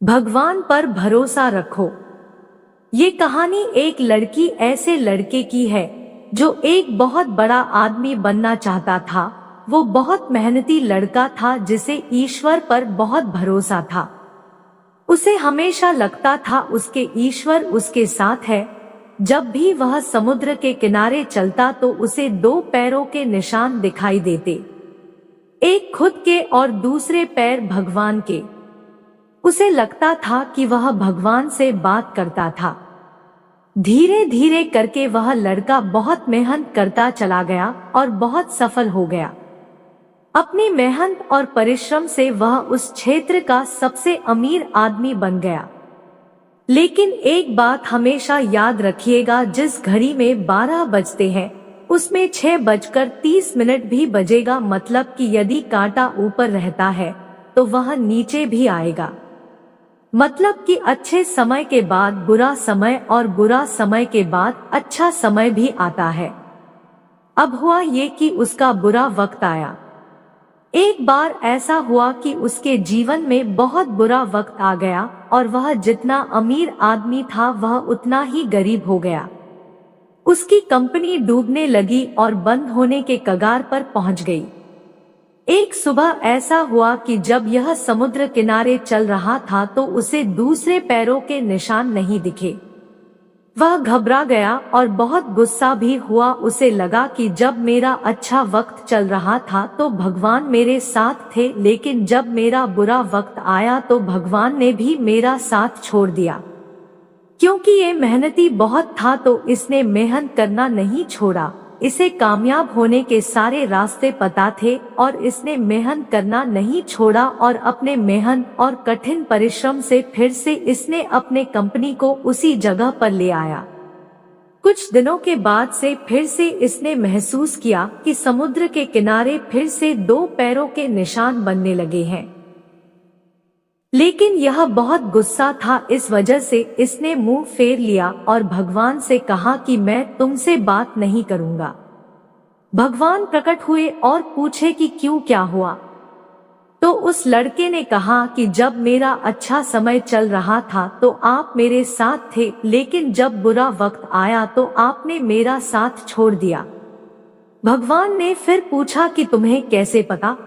भगवान पर भरोसा रखो। ये कहानी एक लड़की ऐसे लड़के की है जो एक बहुत बड़ा आदमी बनना चाहता था। वो बहुत मेहनती लड़का था जिसे ईश्वर पर बहुत भरोसा था। उसे हमेशा लगता था उसके ईश्वर उसके साथ है। जब भी वह समुद्र के किनारे चलता तो उसे दो पैरों के निशान दिखाई देते, एक खुद के और दूसरे पैर भगवान के। उसे लगता था कि वह भगवान से बात करता था। धीरे धीरे करके वह लड़का बहुत मेहनत करता चला गया और बहुत सफल हो गया। अपनी मेहनत और परिश्रम से वह उस क्षेत्र का सबसे अमीर आदमी बन गया। लेकिन एक बात हमेशा याद रखिएगा, जिस घड़ी में 12 बजते हैं उसमें 6:30 भी बजेगा। मतलब कि यदि कांटा ऊपर रहता है तो वह नीचे भी आएगा। मतलब कि अच्छे समय के बाद बुरा समय और बुरा समय के बाद अच्छा समय भी आता है। अब हुआ ये कि उसका बुरा वक्त आया। एक बार ऐसा हुआ कि उसके जीवन में बहुत बुरा वक्त आ गया और वह जितना अमीर आदमी था वह उतना ही गरीब हो गया। उसकी कंपनी डूबने लगी और बंद होने के कगार पर पहुंच गई। एक सुबह ऐसा हुआ कि जब यह समुद्र किनारे चल रहा था तो उसे दूसरे पैरों के निशान नहीं दिखे। वह घबरा गया और बहुत गुस्सा भी हुआ। उसे लगा कि जब मेरा अच्छा वक्त चल रहा था तो भगवान मेरे साथ थे, लेकिन जब मेरा बुरा वक्त आया तो भगवान ने भी मेरा साथ छोड़ दिया। क्योंकि ये मेहनती बहुत था तो इसने मेहनत करना नहीं छोड़ा। इसे कामयाब होने के सारे रास्ते पता थे और इसने मेहनत करना नहीं छोड़ा और अपने मेहनत और कठिन परिश्रम से फिर से इसने अपने कंपनी को उसी जगह पर ले आया। कुछ दिनों के बाद से फिर से इसने महसूस किया कि समुद्र के किनारे फिर से दो पैरों के निशान बनने लगे हैं। लेकिन यह बहुत गुस्सा था, इस वजह से इसने मुंह फेर लिया और भगवान से कहा कि मैं तुमसे बात नहीं करूंगा। भगवान प्रकट हुए और पूछे कि क्यों, क्या हुआ? तो उस लड़के ने कहा कि जब मेरा अच्छा समय चल रहा था तो आप मेरे साथ थे, लेकिन जब बुरा वक्त आया तो आपने मेरा साथ छोड़ दिया। भगवान ने फिर पूछा कि तुम्हें कैसे पता?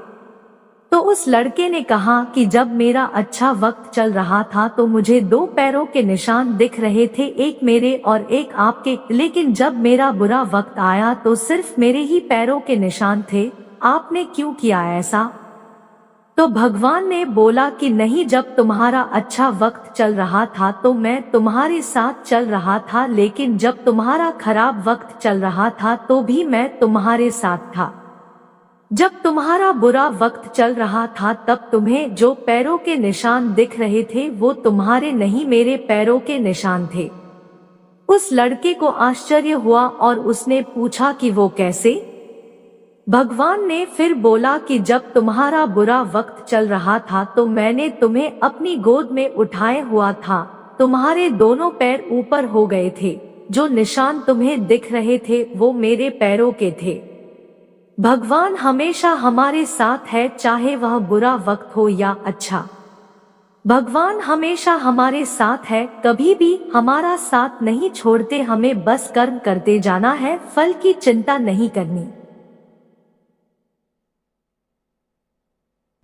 तो उस लड़के ने कहा कि जब मेरा अच्छा वक्त चल रहा था तो मुझे दो पैरों के निशान दिख रहे थे, एक मेरे और एक आपके, लेकिन जब मेरा बुरा वक्त आया तो सिर्फ मेरे ही पैरों के निशान थे। आपने क्यों किया ऐसा? तो भगवान ने बोला कि नहीं, जब तुम्हारा अच्छा वक्त चल रहा था तो मैं तुम्हारे साथ चल रहा था, लेकिन जब तुम्हारा खराब वक्त चल रहा था तो भी मैं तुम्हारे साथ था। जब तुम्हारा बुरा वक्त चल रहा था तब तुम्हें जो पैरों के निशान दिख रहे थे वो तुम्हारे नहीं, मेरे पैरों के निशान थे। उस लड़के को आश्चर्य हुआ और उसने पूछा कि वो कैसे? भगवान ने फिर बोला कि जब तुम्हारा बुरा वक्त चल रहा था तो मैंने तुम्हें अपनी गोद में उठाए हुआ था। तुम्हारे दोनों पैर ऊपर हो गए थे, जो निशान तुम्हें दिख रहे थे वो मेरे पैरों के थे। भगवान हमेशा हमारे साथ है, चाहे वह बुरा वक्त हो या अच्छा। भगवान हमेशा हमारे साथ है, कभी भी हमारा साथ नहीं छोड़ते। हमें बस कर्म करते जाना है, फल की चिंता नहीं करनी।